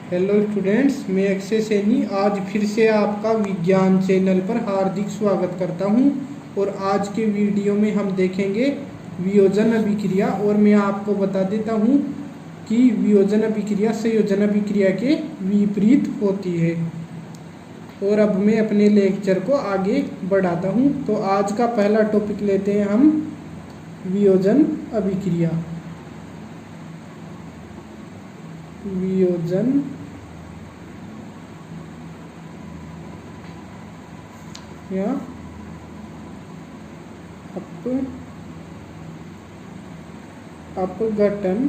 Hello students, मैं अक्षय सैनी आज फिर से आपका विज्ञान चैनल पर हार्दिक स्वागत करता हूं। और आज के वीडियो में हम देखेंगे वियोजन अभिक्रिया। और मैं आपको बता देता हूं कि वियोजन अभिक्रिया संयोजन अभिक्रिया के विपरीत होती है। और अब मैं अपने लेक्चर को आगे बढ़ाता हूं। तो आज का पहला टॉपिक लेते हैं हम वियोजन अभिक्रिया। वियोजन या अपघटन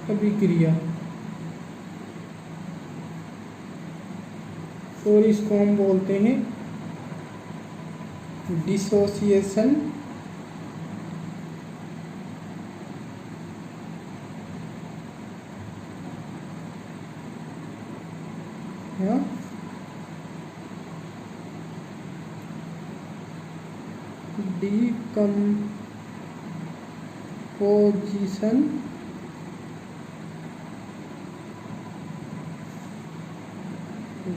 अभिक्रिया। और इसको हम बोलते हैं डिसोसिएशन या डिकम्पोजिशन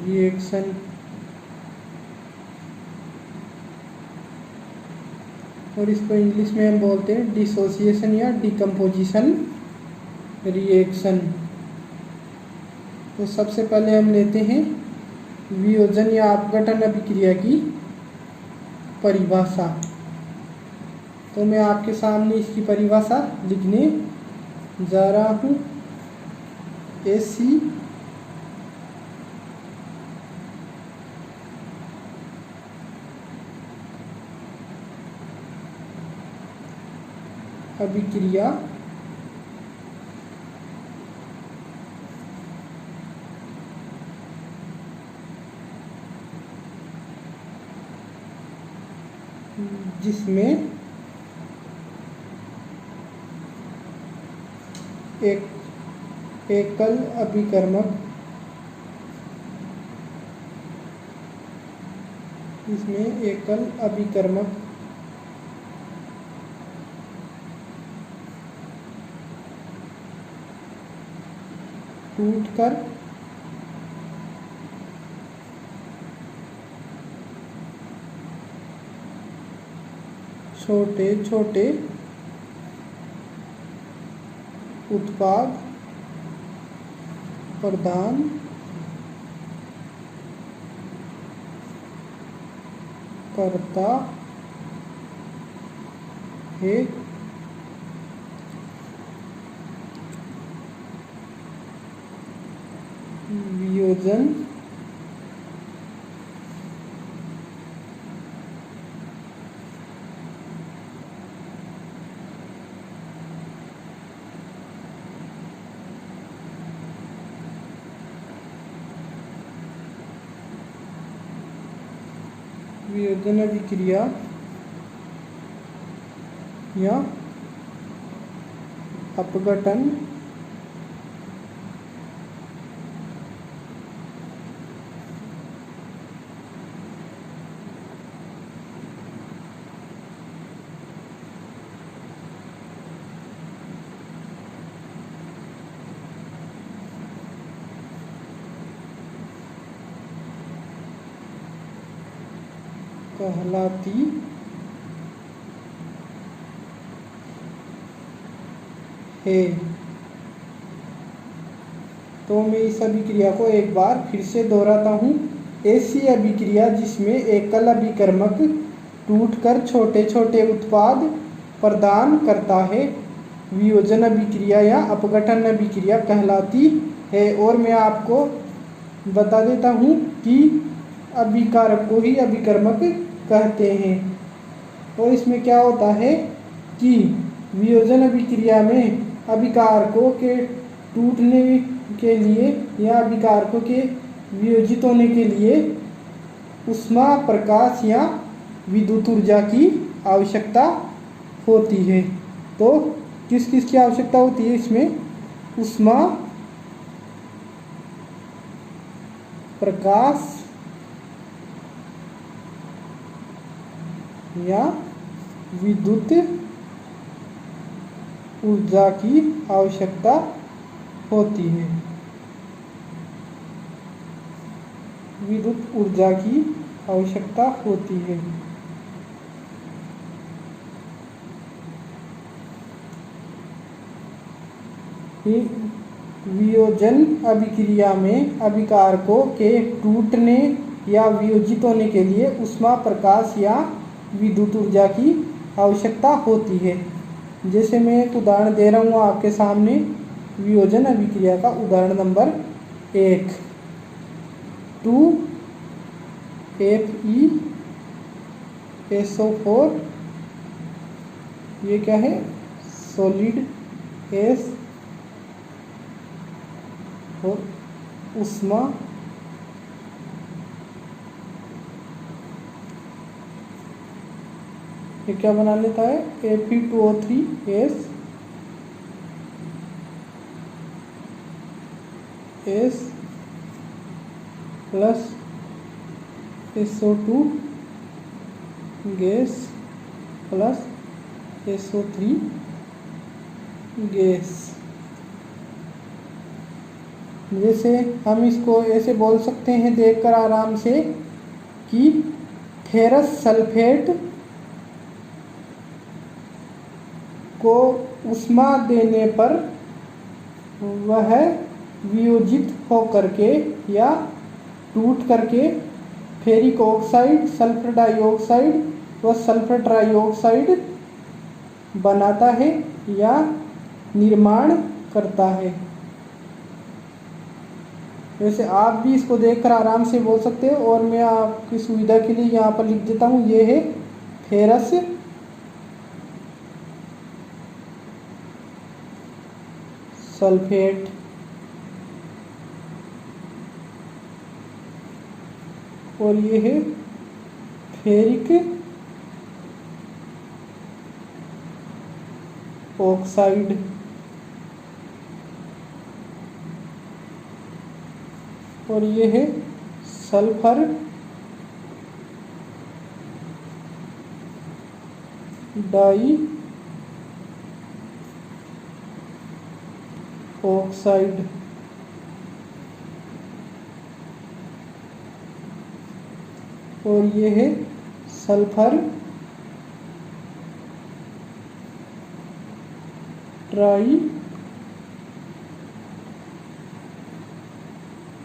रिएक्शन। और इसको इंग्लिश में हम बोलते हैं डिसोसिएशन या डिकम्पोजिशन रिएक्शन। तो सबसे पहले हम लेते हैं वियोजन या अपघटन अभिक्रिया की परिभाषा। तो मैं आपके सामने इसकी परिभाषा लिखने जा रहा हूँ। ऐसी अभिक्रिया जिसमें एकल अभिकर्मक टूटकर छोटे छोटे उत्पाद प्रदान करता है। वियोजन अभिक्रिया या अपघटन कहलाती है। तो मैं इस अभिक्रिया को एक बार फिर से दोहराता हूँ। ऐसी अभिक्रिया जिसमें एकल अभिकर्मक टूटकर छोटे छोटे उत्पाद प्रदान करता है वियोजन अभिक्रिया या अपघटन अभिक्रिया कहलाती है। और मैं आपको बता देता हूँ कि अभिकारक को ही अभिकर्मक कहते हैं। और इसमें क्या होता है कि वियोजन अभिक्रिया में अभिकारकों के टूटने के लिए या अभिकारकों के वियोजित होने के लिए ऊष्मा, प्रकाश या विद्युत ऊर्जा की आवश्यकता होती है। तो किस किस की आवश्यकता होती है इसमें? ऊष्मा, प्रकाश या विद्युत ऊर्जा की आवश्यकता होती है। विद्युत ऊर्जा की आवश्यकता होती है। वियोजन अभिक्रिया में अभिकारकों के टूटने या वियोजित होने के लिए ऊष्मा, प्रकाश या विद्युत ऊर्जा की आवश्यकता होती है। जैसे मैं एक उदाहरण दे रहा हूँ आपके सामने वियोजन अभिक्रिया का उदाहरण नंबर 1, 2FeSO4, ये क्या है, सॉलिड एस और ऊष्मा ये क्या बना लेता है, Fe2O3 S plus SO2 gas plus SO3 gas. जैसे हम इसको ऐसे बोल सकते हैं देखकर आराम से कि फेरस सल्फेट को ऊष्मा देने पर वह वियोजित होकर के या टूट करके फेरिक ऑक्साइड, सल्फर डाइऑक्साइड व सल्फर ट्राइऑक्साइड बनाता है या निर्माण करता है। वैसे आप भी इसको देखकर आराम से बोल सकते हो और मैं आपकी सुविधा के लिए यहाँ पर लिख देता हूँ। ये है फेरस सल्फेट और ये है फेरिक ऑक्साइड। और ये है सल्फर डाई ऑक्साइड। और ये है सल्फर ट्राई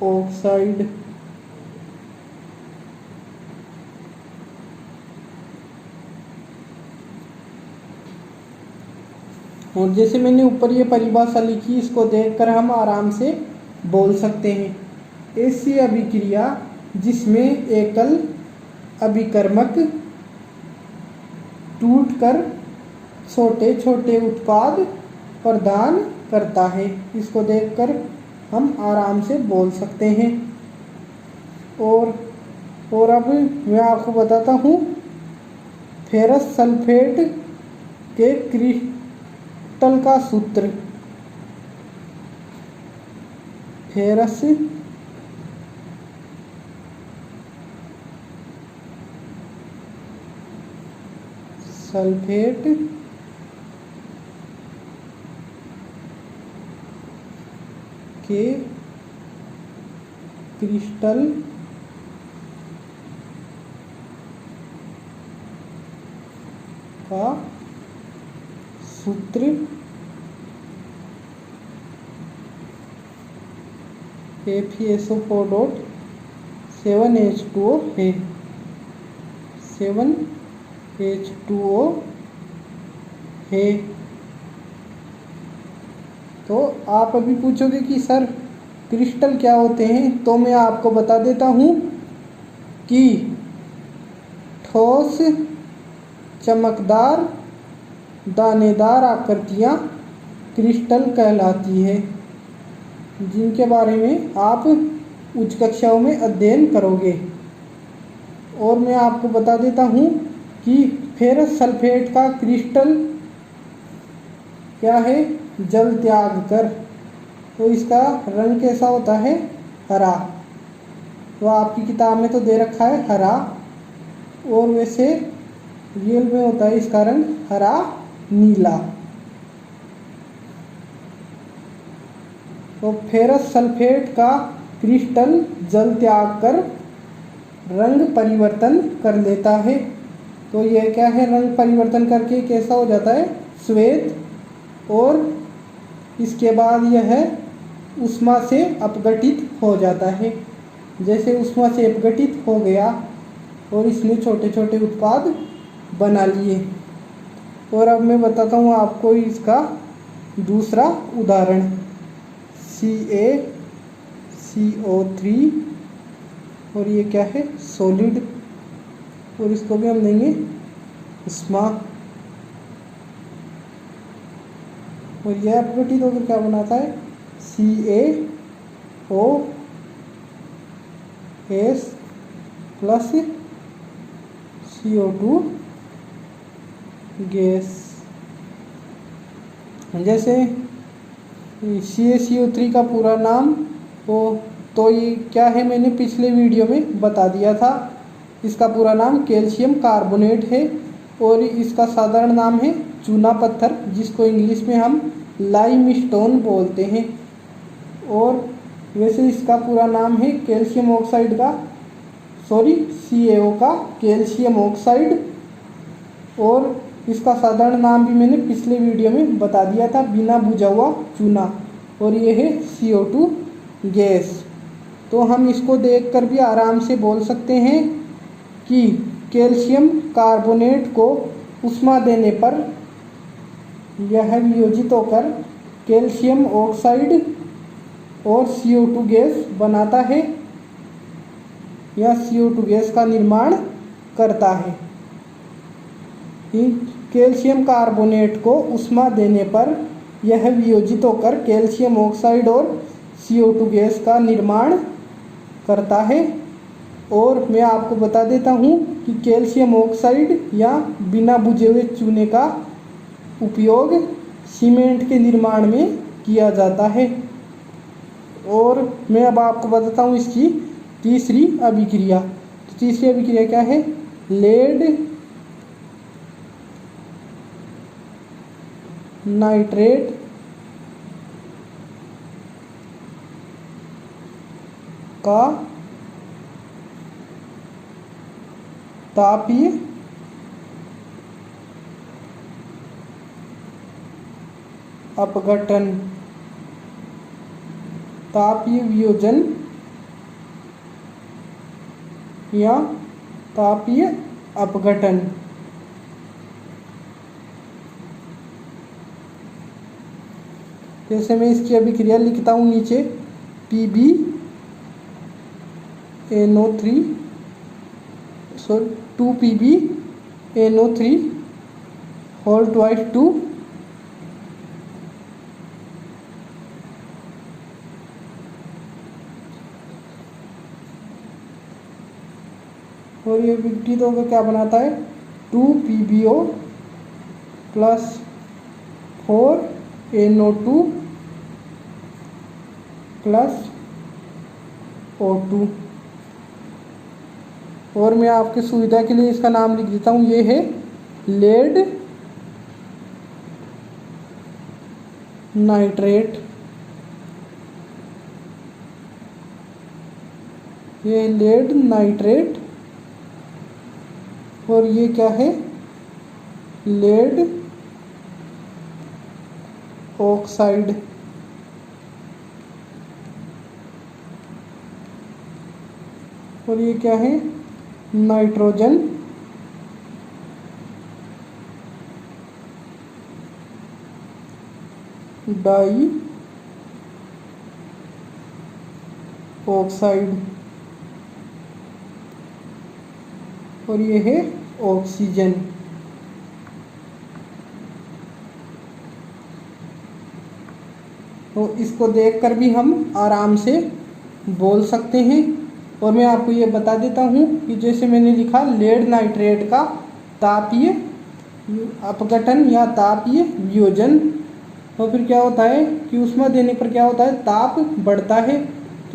ऑक्साइड। और जैसे मैंने ऊपर ये परिभाषा लिखी, इसको देखकर हम आराम से बोल सकते हैं। ऐसी अभिक्रिया जिसमें एकल अभिकर्मक टूटकर छोटे छोटे उत्पाद प्रदान करता है, इसको देखकर हम आराम से बोल सकते हैं। और अब मैं आपको बताता हूँ फेरस सल्फेट के क्रिस्टल का सूत्र। फेरस सल्फेट के क्रिस्टल का सूत्र FeSO4.7H2O है। 7H2O है। तो आप अभी पूछोगे कि सर क्रिस्टल क्या होते हैं, तो मैं आपको बता देता हूँ कि ठोस, चमकदार, दानेदार आकृतियाँ क्रिस्टल कहलाती है, जिनके बारे में आप उच्च कक्षाओं में अध्ययन करोगे। और मैं आपको बता देता हूँ कि फेरस सल्फेट का क्रिस्टल क्या है, जल त्याग कर, तो इसका रंग कैसा होता है, हरा। तो आपकी किताब में तो दे रखा है हरा, और वैसे रियल में होता है इसका रंग हरा नीला। तो फेरस सल्फेट का क्रिस्टल जल त्याग कर रंग परिवर्तन कर लेता है। तो यह क्या है, रंग परिवर्तन करके कैसा हो जाता है, श्वेत, और इसके बाद यह ऊष्मा से अपघटित हो जाता है। जैसे ऊष्मा से अपघटित हो गया और इसने छोटे छोटे उत्पाद बना लिए। और अब मैं बताता हूँ आपको इसका दूसरा उदाहरण, CaCO3, और ये क्या है, सॉलिड, और इसको भी हम देंगे ऊष्मा, और यह अपघटित होकर क्या बनाता है, CaOS प्लस CO2 गैस। जैसे CaCO3 का पूरा नाम तो ये क्या है, मैंने पिछले वीडियो में बता दिया था। इसका पूरा नाम कैल्शियम कार्बोनेट है, और इसका साधारण नाम है चूना पत्थर, जिसको इंग्लिश में हम लाइमस्टोन बोलते हैं। और वैसे इसका पूरा नाम है कैल्शियम ऑक्साइड का, CaO का कैल्शियम ऑक्साइड, और इसका साधारण नाम भी मैंने पिछले वीडियो में बता दिया था, बिना बुझा हुआ चूना, और ये है CO2 गैस। तो हम इसको देखकर भी आराम से बोल सकते हैं कि कैल्शियम कार्बोनेट को ऊष्मा देने पर यह वियोजित होकर कैल्शियम ऑक्साइड और CO2 गैस बनाता है, या CO2 गैस का निर्माण करता है। कैल्शियम कार्बोनेट को ऊष्मा देने पर यह वियोजित होकर कैल्शियम ऑक्साइड और CO2 गैस का निर्माण करता है। और मैं आपको बता देता हूँ कि कैल्शियम ऑक्साइड या बिना बुझे हुए चूने का उपयोग सीमेंट के निर्माण में किया जाता है। और मैं अब आपको बताता हूँ इसकी तीसरी अभिक्रिया। तो तीसरी अभिक्रिया क्या है, लेड नाइट्रेट का तापीय अपघटन, तापीय वियोजन या तापीय अपघटन। जैसे मैं इसकी अभिक्रिया लिखता हूँ नीचे, PbNO3 2PbNO3 होल ट्वाइस 2 और ये विघटित होकर क्या बनाता है, 2PbO plus 4NO2 plus O2। और मैं आपकी सुविधा के लिए इसका नाम लिख देता हूँ, ये है लेड नाइट्रेट। ये लेड नाइट्रेट, और ये क्या है, लेड ऑक्साइड। और ये क्या है, नाइट्रोजन डाई ऑक्साइड, और ये है ऑक्सीजन। तो इसको देखकर भी हम आराम से बोल सकते हैं। और मैं आपको ये बता देता हूँ कि जैसे मैंने लिखा लेड नाइट्रेट का तापीय अपघटन या तापीय वियोजन, तो फिर क्या होता है कि ऊष्मा देने पर क्या होता है, ताप बढ़ता है।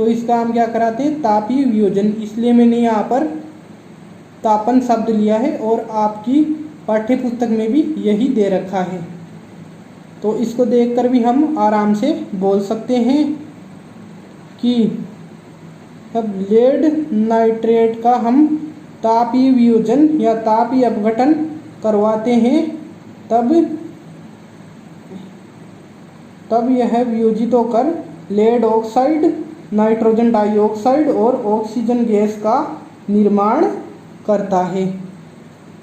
तो इसका हम क्या कराते हैं, तापीय वियोजन। इसलिए मैंने यहाँ पर तापन शब्द लिया है और आपकी पाठ्य पुस्तक में भी यही दे रखा है। तो इसको देखकर भी हम आराम से बोल सकते हैं कि अब लेड नाइट्रेट का हम तापीय वियोजन या तापीय अपघटन करवाते हैं, तब यह वियोजित होकर लेड ऑक्साइड, नाइट्रोजन डाइऑक्साइड और ऑक्सीजन गैस का निर्माण करता है।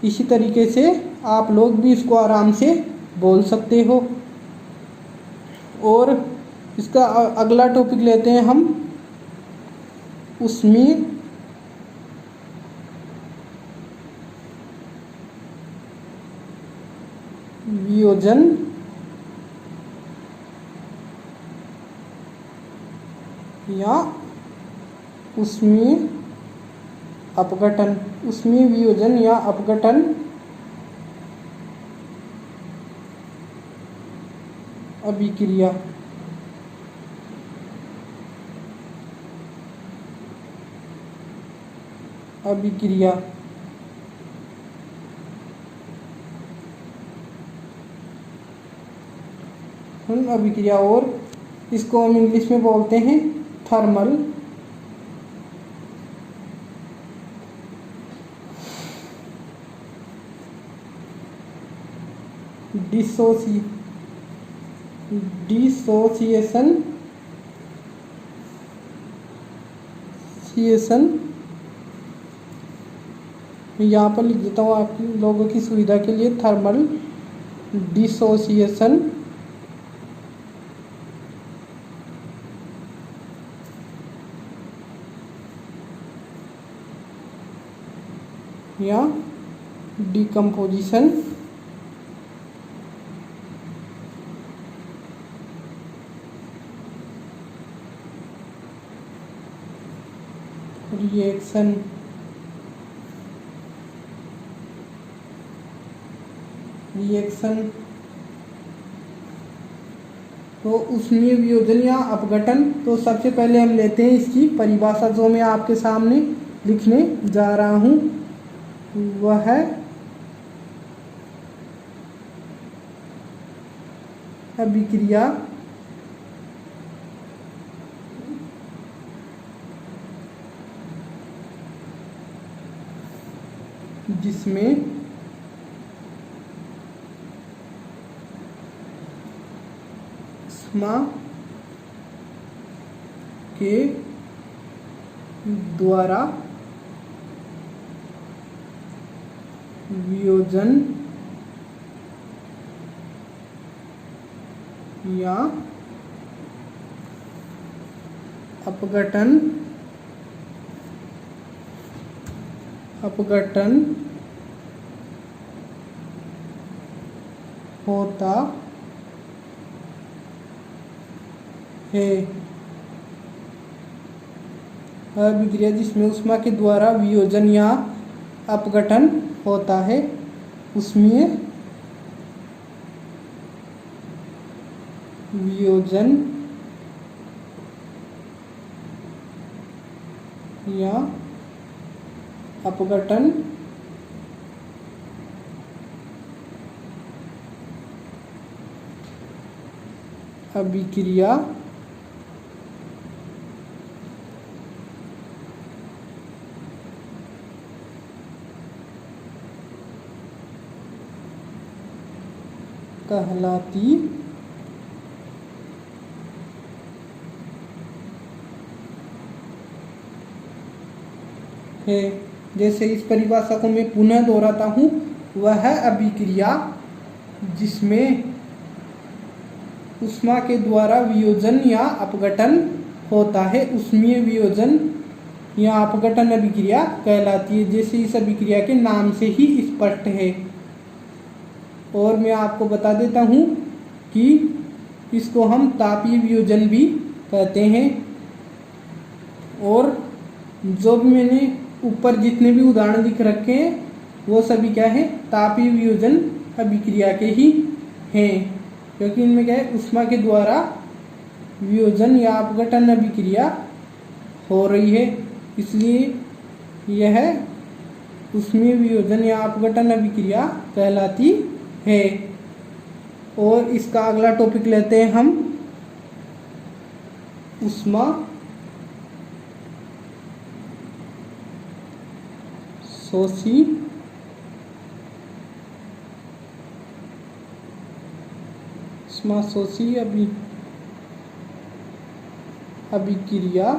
इसी तरीके से आप लोग भी इसको आराम से बोल सकते हो। और इसका अगला टॉपिक लेते हैं हम, ऊष्मीय वियोजन या ऊष्मीय अपघटन। ऊष्मीय वियोजन या अपघटन अभिक्रिया। अभिक्रिया अभिक्रिया और इसको हम इंग्लिश में बोलते हैं थर्मल डिसोसिएशन यहाँ पर लिख देता हूँ आप लोगों की सुविधा के लिए, थर्मल डिसोसिएशन या डिकम्पोजिशन रिएक्शन तो ऊष्मीय वियोजन या अपघटन, तो सबसे पहले हम लेते हैं इसकी परिभाषा जो मैं आपके सामने लिखने जा रहा हूँ। वह है अभिक्रिया जिसमें ऊष्मा के द्वारा वियोजन या अपघटन होता है। अभिक्रिया जिसमें ऊष्मा के द्वारा वियोजन या अपघटन होता है। ऊष्मीय वियोजन या अपघटन अभिक्रिया कहलाती है। जैसे इस परिभाषा को मैं पुनः दोहराता हूँ, वह अभिक्रिया जिसमें ऊष्मा के द्वारा वियोजन या अपघटन होता है, ऊष्मीय वियोजन या अपघटन अभिक्रिया कहलाती है। जैसे इस अभिक्रिया के नाम से ही स्पष्ट है। और मैं आपको बता देता हूँ कि इसको हम तापीय वियोजन भी कहते हैं। और जो भी मैंने ऊपर जितने भी उदाहरण लिख रखे हैं वो सभी क्या है, तापीय वियोजन अभिक्रिया के ही हैं, क्योंकि इनमें क्या है, ऊष्मा के द्वारा वियोजन या अपघटन अभिक्रिया हो रही है, इसलिए यह ऊष्मीय वियोजन या अपघटन अभिक्रिया कहलाती है। और इसका अगला टॉपिक लेते हैं हम ऊष्मा शोषी अभिक्रिया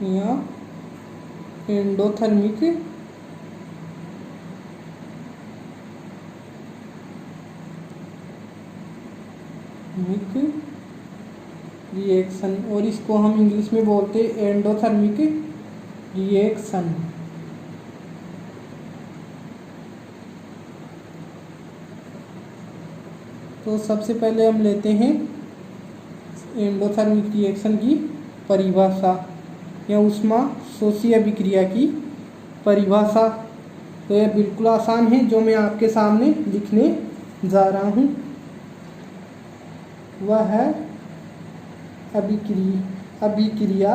या एंडोथर्मिक रिएक्शन, और इसको हम इंग्लिश में बोलते हैं एंडोथर्मिक रिएक्शन। तो सबसे पहले हम लेते हैं एंडोथर्मिक रिएक्शन की परिभाषा या ऊष्मा शोषी अभिक्रिया की परिभाषा। तो यह बिल्कुल आसान है, जो मैं आपके सामने लिखने जा रहा हूँ वह है अभिक्रिया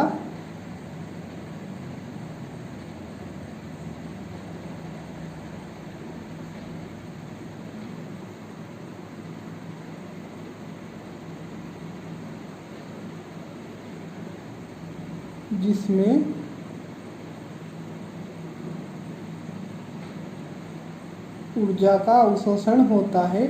जिसमें ऊर्जा का अवशोषण होता है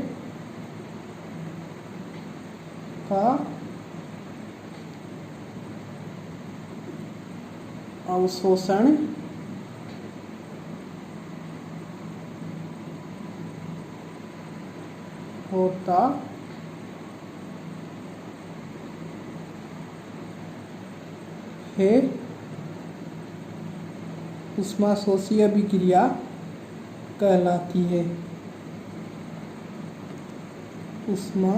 है ऊष्मा शोषी अभिक्रिया कहलाती है। ऊष्मा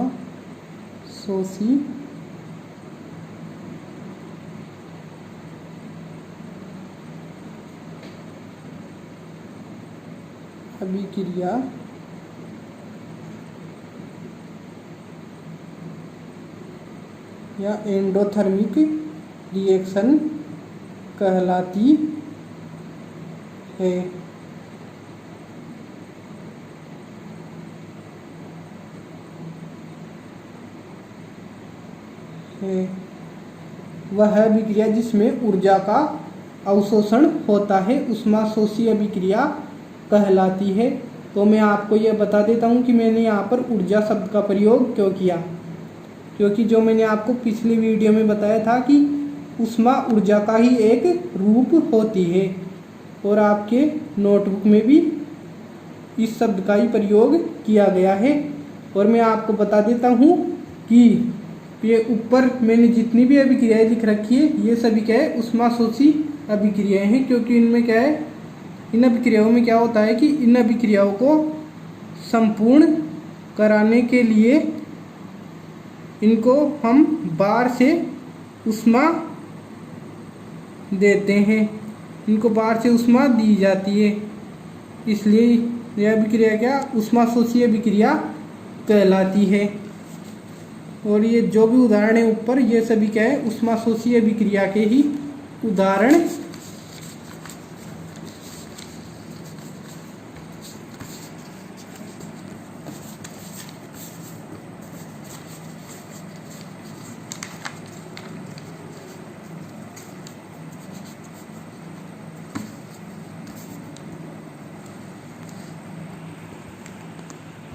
शोषी अभिक्रिया या एंडोथर्मिक रिएक्शन कहलाती है। वह है अभिक्रिया जिसमें ऊर्जा का अवशोषण होता है, ऊष्मा शोषी अभिक्रिया कहलाती है। तो मैं आपको यह बता देता हूँ कि मैंने यहाँ पर ऊर्जा शब्द का प्रयोग क्यों किया, क्योंकि जो मैंने आपको पिछली वीडियो में बताया था कि ऊष्मा ऊर्जा का ही एक रूप होती है, और आपके नोटबुक में भी इस शब्द का ही प्रयोग किया गया है। और मैं आपको बता देता हूँ कि ये ऊपर मैंने जितनी भी अभिक्रियाएं लिख रखी है ये सभी क्या है ऊष्मा शोषी अभिक्रियाएं हैं, क्योंकि इनमें क्या है, इन अभिक्रियाओं में क्या होता है कि इन अभिक्रियाओं को संपूर्ण कराने के लिए इनको हम बाहर से ऊष्मा देते हैं, इनको बाहर से ऊष्मा दी जाती है, इसलिए यह अभिक्रिया क्या ऊष्मा शोषी अभिक्रिया कहलाती है। और ये जो भी उदाहरण है ऊपर ये सभी क्या है ऊष्मा शोषी अभिक्रिया के ही उदाहरण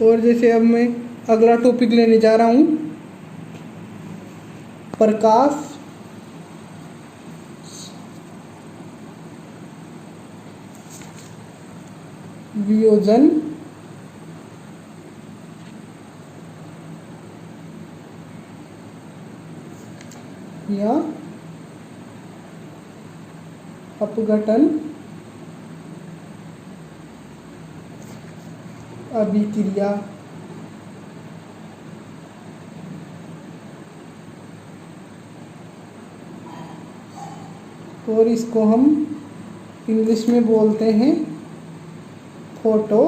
और जैसे अब मैं अगला टॉपिक लेने जा रहा हूँ प्रकाश वियोजन या अपघटन अभिक्रिया। और इसको हम इंग्लिश में बोलते हैं फोटो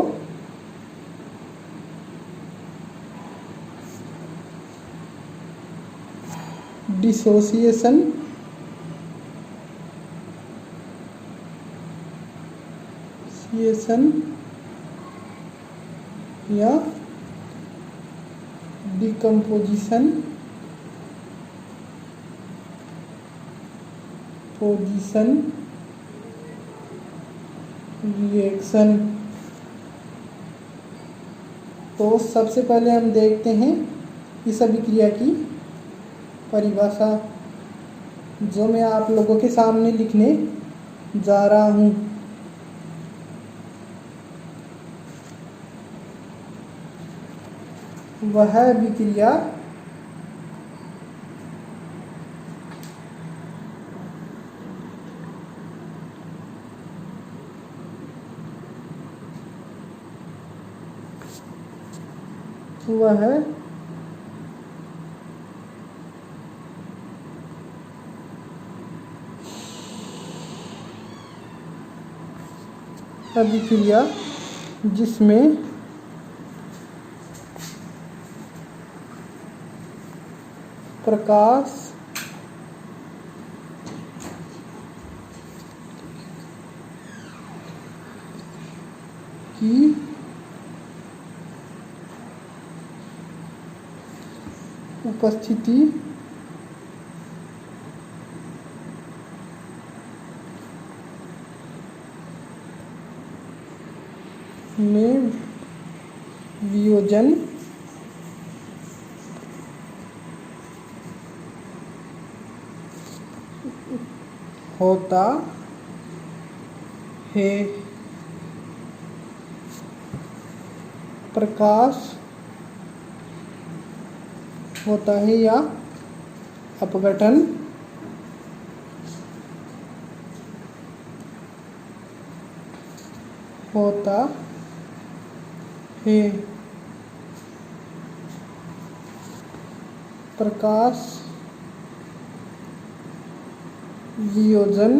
डिसोसिएशन या डिकम्पोजिशन रिएक्शन। तो सबसे पहले हम देखते हैं इस अभिक्रिया की परिभाषा, जो मैं आप लोगों के सामने लिखने जा रहा हूँ। वह अभिक्रिया जिसमें प्रकाश की उपस्थिति में वियोजन होता है। प्रकाश होता है या अपघटन होता है। प्रकाश वियोजन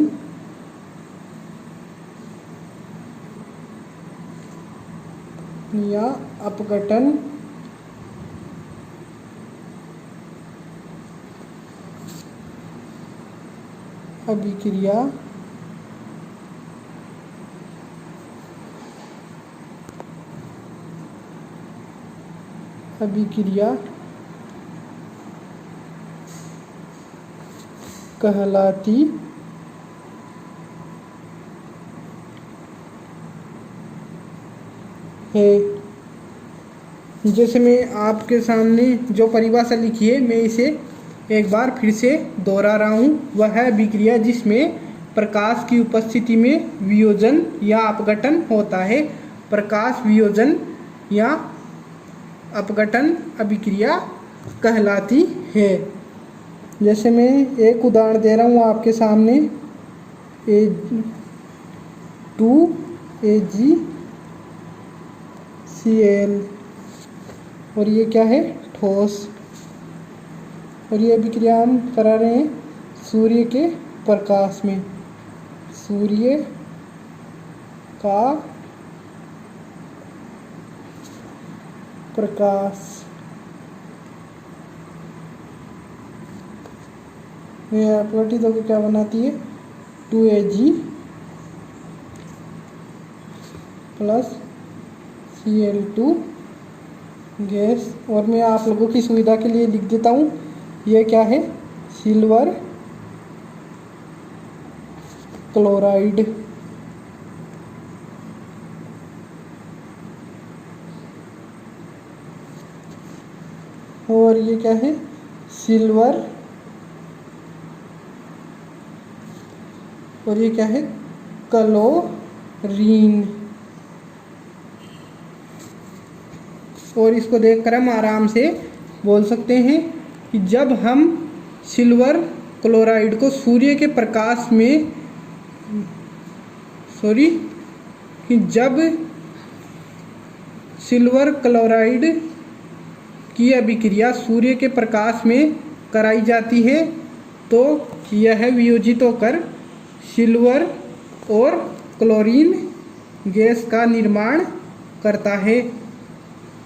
या अपघटन अभिक्रिया कहलाती है। जैसे मैं आपके सामने जो परिभाषा लिखी है, मैं इसे एक बार फिर से दोहरा रहा हूँ। वह है अभिक्रिया जिसमें प्रकाश की उपस्थिति में वियोजन या अपघटन होता है। प्रकाश वियोजन या अपघटन अभिक्रिया कहलाती है। जैसे मैं एक उदाहरण दे रहा हूँ आपके सामने, A2AgCl, और ये क्या है? ठोस। और ये अभिक्रिया हम करा रहे हैं सूर्य के प्रकाश में। सूर्य का प्रकाश में अपघटित होकर क्या बनाती है? 2Ag plus Cl2 gas. और मैं आप लोगों की सुविधा के लिए लिख देता हूँ, ये क्या है? Silver chloride. और ये क्या है? सिल्वर। और ये क्या है? क्लोरीन। और इसको देखकर हम आराम से बोल सकते हैं कि जब हम सिल्वर क्लोराइड को सूर्य के प्रकाश में जब सिल्वर क्लोराइड की अभिक्रिया सूर्य के प्रकाश में कराई जाती है तो यह वियोजित होकर सिल्वर और क्लोरीन गैस का निर्माण करता है।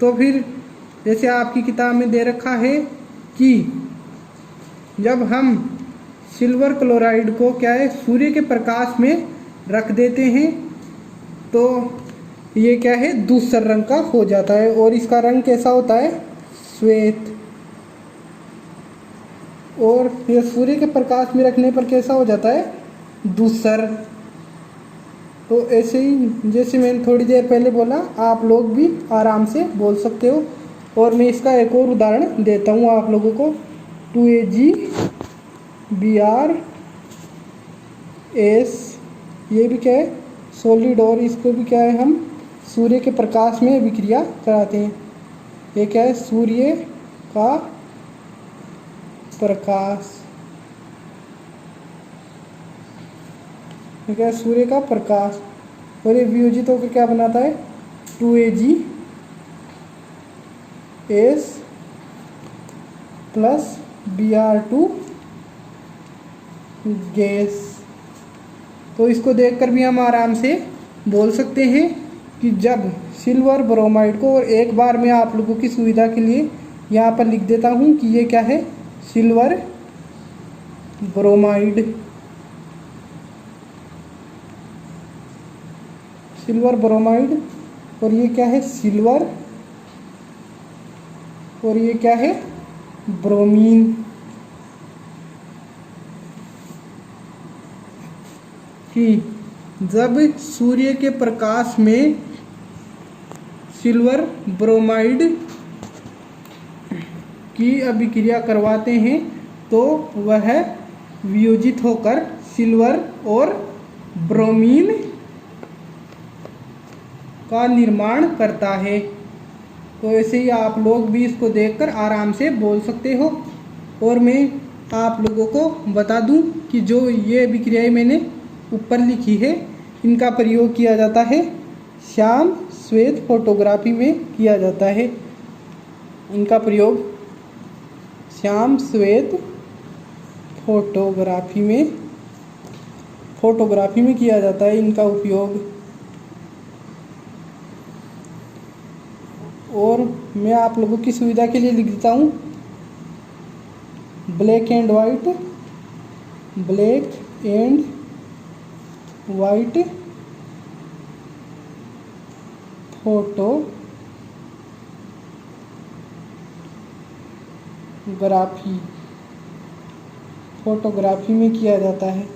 तो फिर जैसे आपकी किताब में दे रखा है कि जब हम सिल्वर क्लोराइड को क्या है सूर्य के प्रकाश में रख देते हैं तो ये क्या है धूसर रंग का हो जाता है और इसका रंग कैसा होता है श्वेत। और ये सूर्य के प्रकाश में रखने पर कैसा हो जाता है धूसर। तो ऐसे ही जैसे मैंने थोड़ी देर पहले बोला आप लोग भी आराम से बोल सकते हो। और मैं इसका एक और उदाहरण देता हूँ आप लोगों को। 2AgBr S ये भी क्या है सॉलिड और इसको भी क्या है हम सूर्य के प्रकाश में विक्रिया कराते हैं। ये क्या है सूर्य का प्रकाश, ये क्या है सूर्य का प्रकाश और ये वियोजित होकर क्या बनाता है 2AgS प्लस Br2 गैस। तो इसको देखकर भी हम आराम से बोल सकते हैं कि जब सिल्वर ब्रोमाइड को, और एक बार मैं आप लोगों की सुविधा के लिए यहाँ पर लिख देता हूँ कि ये क्या है सिल्वर ब्रोमाइड, सिल्वर ब्रोमाइड और ये क्या है सिल्वर और ये क्या है ब्रोमीन। कि जब सूर्य के प्रकाश में सिल्वर ब्रोमाइड की अभिक्रिया करवाते हैं तो वह वियोजित होकर सिल्वर और ब्रोमीन का निर्माण करता है। तो ऐसे ही आप लोग भी इसको देखकर आराम से बोल सकते हो। और मैं आप लोगों को बता दूं कि जो ये अभिक्रियाएं मैंने ऊपर लिखी है इनका प्रयोग किया जाता है श्याम श्वेत फोटोग्राफी में किया जाता है। इनका प्रयोग श्याम श्वेत फोटोग्राफी में किया जाता है इनका उपयोग। और मैं आप लोगों की सुविधा के लिए लिख देता हूँ ब्लैक एंड वाइट फोटोग्राफी में किया जाता है।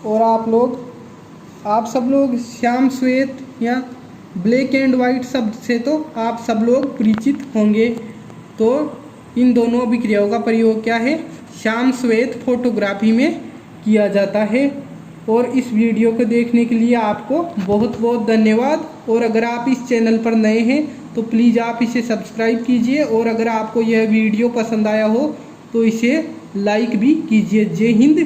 और आप सब लोग श्याम श्वेत या ब्लैक एंड वाइट शब्द से तो आप सब लोग परिचित होंगे। तो इन दोनों अभिक्रियाओं का प्रयोग क्या है श्याम श्वेत फोटोग्राफी में किया जाता है। और इस वीडियो को देखने के लिए आपको बहुत बहुत धन्यवाद। और अगर आप इस चैनल पर नए हैं तो प्लीज़ आप इसे सब्सक्राइब कीजिए और अगर आपको यह वीडियो पसंद आया हो तो इसे लाइक भी कीजिए। जय हिंद।